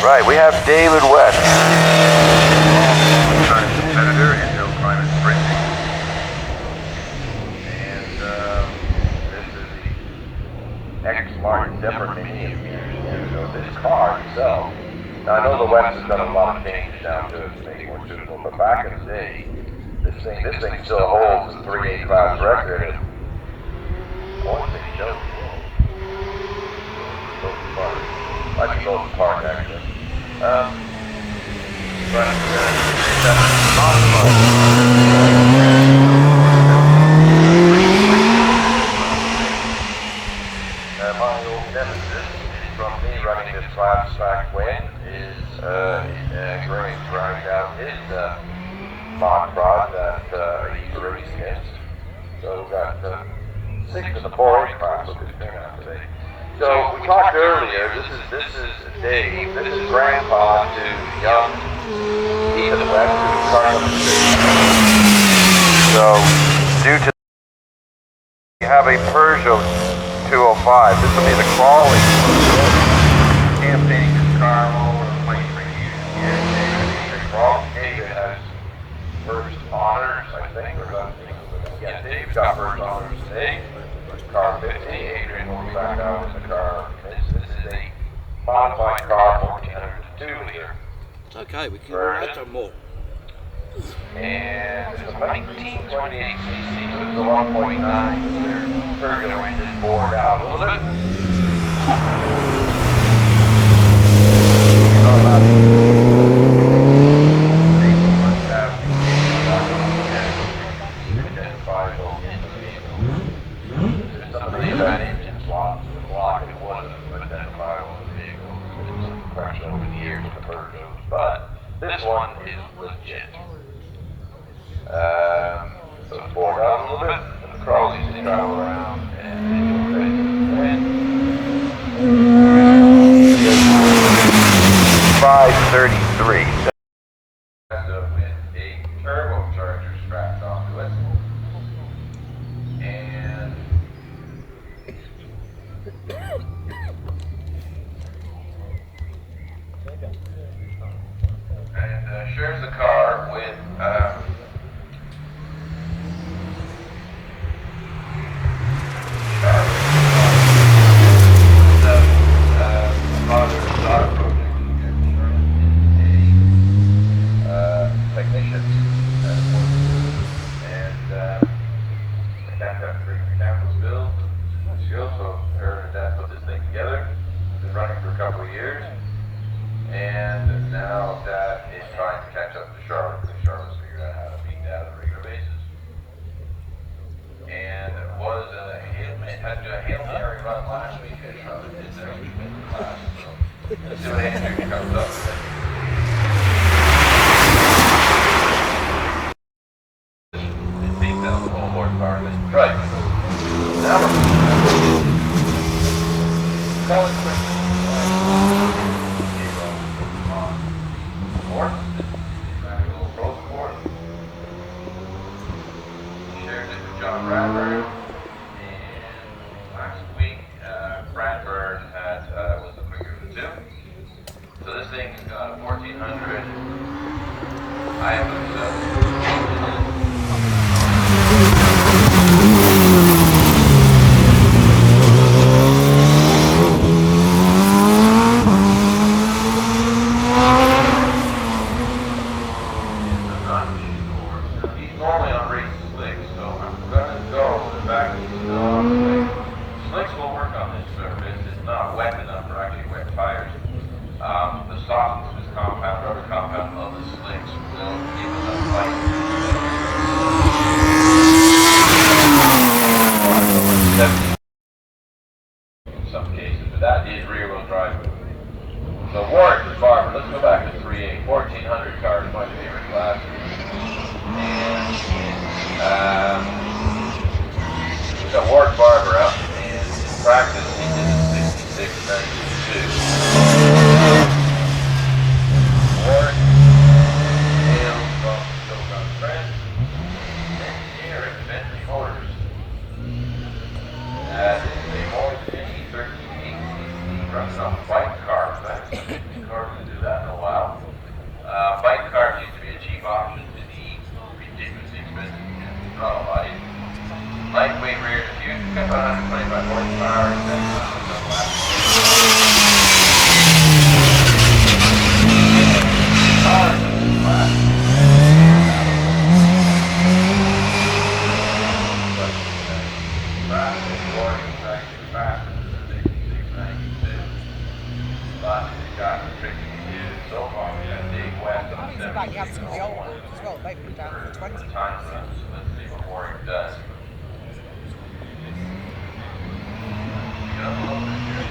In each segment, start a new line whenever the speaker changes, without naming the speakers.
Right, we have David West.
Current competitor in hill climate sprinting. And this is the X-Mark Zephyr Mini a few years ago. This car itself, now I know the West has done a lot of changes now to it to make it more suitable, but back in the day, this thing still holds the 3.8 class record. I want to show you. I can go to the park actually. But it's not fun. My old nemesis from me running this class back when is Graham trying out his mod prod that he used to race against. So we've got 6 in the 4A class with this turnout today. So we talked earlier, this is Dave, this is Grandpa to young Ethan West, who's starting up the station.
So, due to we have a Peugeot 205, this will be the crawling.
Campaigning this car all over the place for years. David has first honors, I think, or yeah, Dave's got first honors today. Car 50, Adrian will be back out in the car. This is a modified car, 1400 2-liter.
It's okay, we can add some more.
And it's a 1928 cc, so it's a 1.9 turbo engine bored out a little bit. That engine slot to the block, it wasn't identifiable as a vehicle. It's crashed over the years with the Peugeots, but this one is legit. So it's bored out a little bit, and the crawlies they travel around and they go crazy.
533.
With a turbocharger strapped onto it. And shares the car with father and daughter project. Technicians and that got three campus bills. She also, her and dad put this thing together. It's been running for a couple of years. And now Dad is trying to catch up to Charlotte because Charlotte's figured out how to beat Dad on a regular basis. And it was had to do a Hail Mary run last week at Charlotte did their class. So let's see what Andrew comes up with. It beats out the whole horsepower. Right. Now we're quickly. Shared it with John Bradburn, and last week Bradburn was the quicker of the two. So this thing's got 1400. I have he's normally on race 6, so I'm going to go with the got about 125 horsepower.
Like you have some of the old ones as well, they put down for 20.
Time for us. Let's see what Warwick does. Get up a little bit here.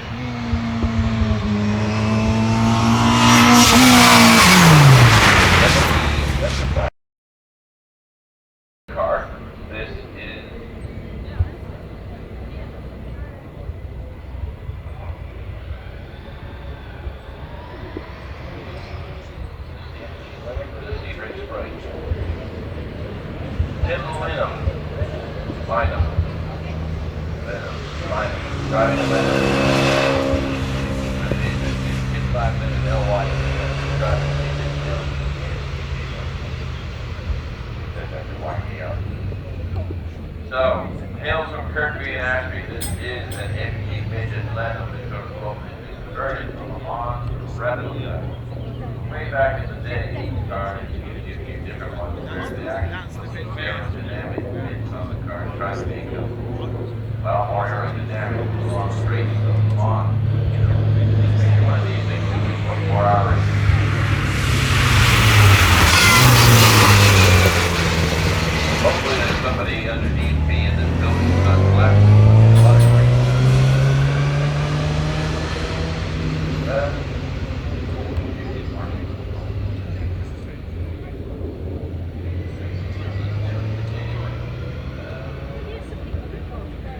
That's the back car. This is driving a minute. 5 minutes, they'll watch it. Driving So, hails from Kirkby and Ashby. This is an empty midget Lenham. It's sort of open. It's converted from a Mons rapidly. Way back in the day, he started to use a few different ones. The actual dynamic on the car, trying to make them more aerodynamic along straight, so come on. Maybe one of these things took me 24 hours. Hopefully there's somebody underneath me in this building who's not collapsing.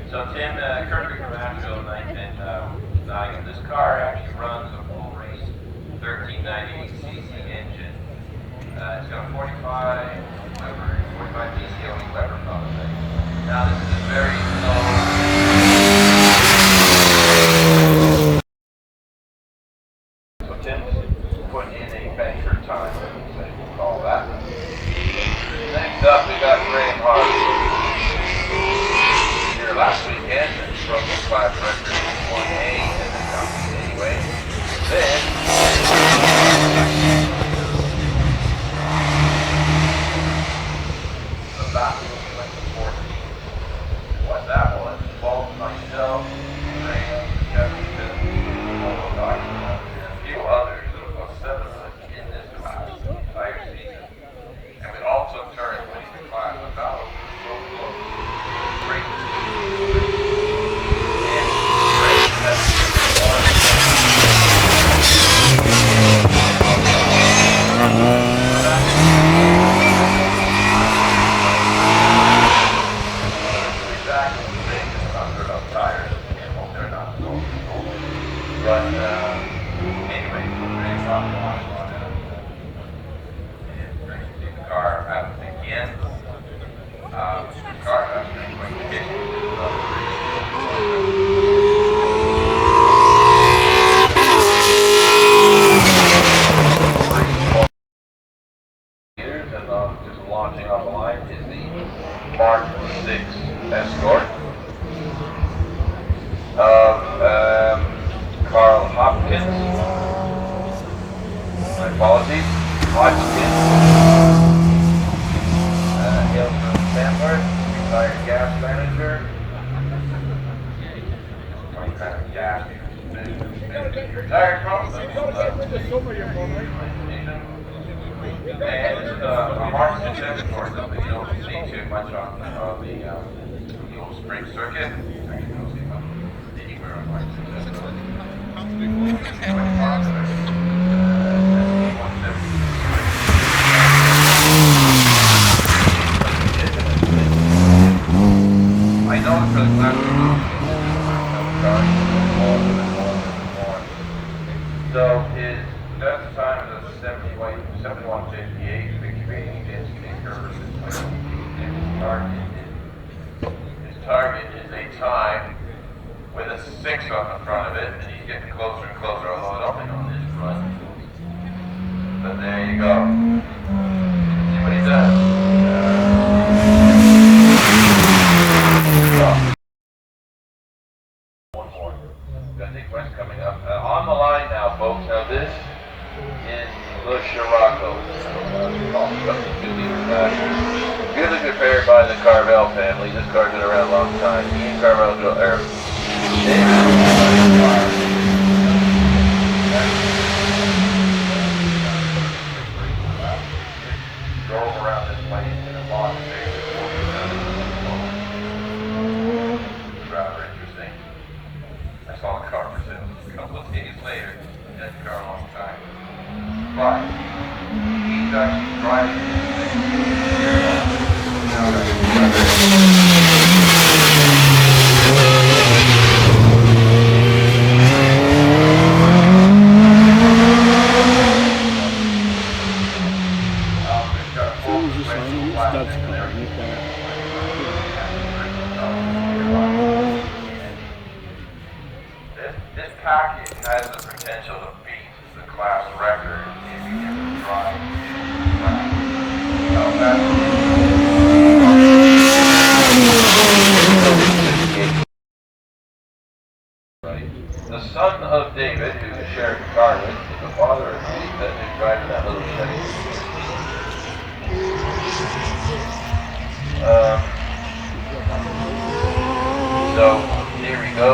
So Tim, Kirkby from Asheville, 1909. This car actually runs a full race 1398cc engine. It's got a 45 DC only lever pump. Now this is a very slow. So Tim's put in a venture time, so we'll call that. Next up we got Graham Harvey. Last weekend, broke the 5 record in 1A in the company anyway. Then, the battle went to 14. What that was, involved myself, Graham, Jefferson, and a few others, there was about 7 of us in this class the entire season. And we all took turns winning the class. The battle was so close. Great. But anyway, very soft on it. And great to see the car happen again. The car actually going to get years, and just launching off the line is the Mark 6 Escort of Carl Hopkins. My apologies. Hodgkins. Hails from Stanford, retired gas manager. What kind of gas retired from? And this is a Mark 6 Escort, something you don't see too much on the old spring circuit. I don't see much anywhere on Mark 6 Escort. I know it's really glad so his best time is a 71:58, victory against Ian Carvell. His target is a time with a 6 on the front of it, and he's getting closer and closer, although I don't think on this run. But there you go. See what he does. family. This car's been around a long time. Ian Carvell drove, drove around this place in a long day. Rather interesting. I saw the car for sale a couple of days later. Had the car a long time. But he's actually driving this thing. This package has the potential to beat the class record if you can drive the son of David, who is sharing the car with, is the father of Pete that is driving that little Chevy. So here we go.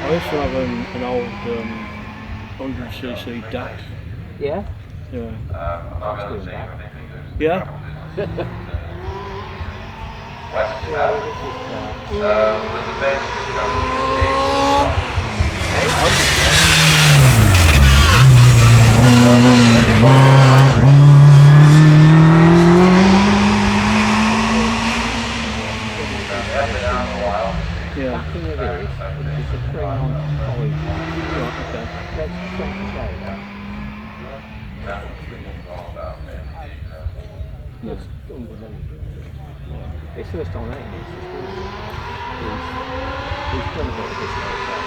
I used to have an old 100cc DAC.
Yeah?
Yeah.
I'm not going to say anything.
Yeah?
West with the best
Yeah.
Back in the village, it's a 3-month college.
Right, okay.
That's 20k. That's unbelievable. It's first on that. He's done a bit of this like that.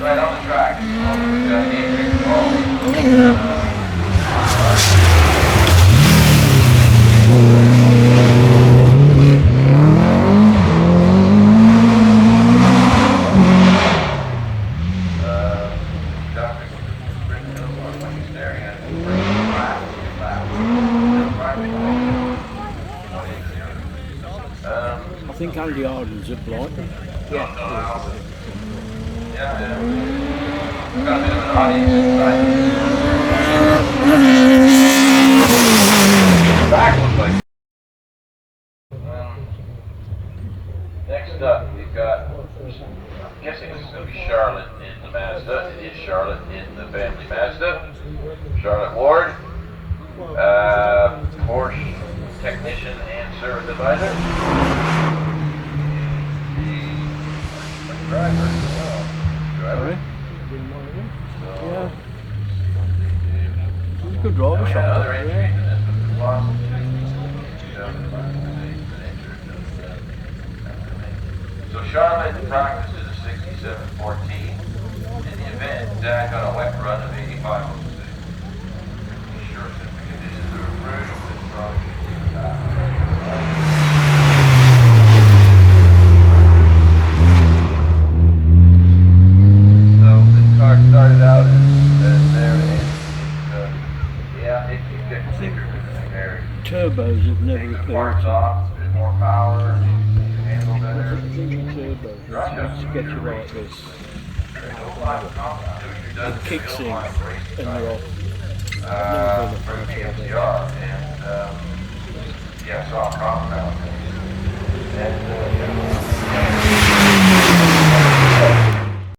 Right on the track.
I think Andy Arden's at Blighton.
Yeah.
Got a bit of an audience inside. Back looks like. Next up, we've got, I'm guessing this is going to be Charlotte in the Mazda. It is Charlotte in the family Mazda. Charlotte Ward, Porsche technician and service advisor. The driver as well. Driver.
Yeah. He's a good driver,
Other
Charlotte.
entries in this was so Charlotte practiced in a 67-14. In the event, Dad got a wet run of 85-06. Sure, if the conditions are improved, it's probably so this car started out as there, and yeah, it gets thicker with the air.
Turbos have never
Take the
appeared
parts
to
off, a bit more power, handle better.
me. Turbos, it's sketchy like this. It kicks in and you're off. I've never been a fan of it.
Yeah, saw a problem out there. And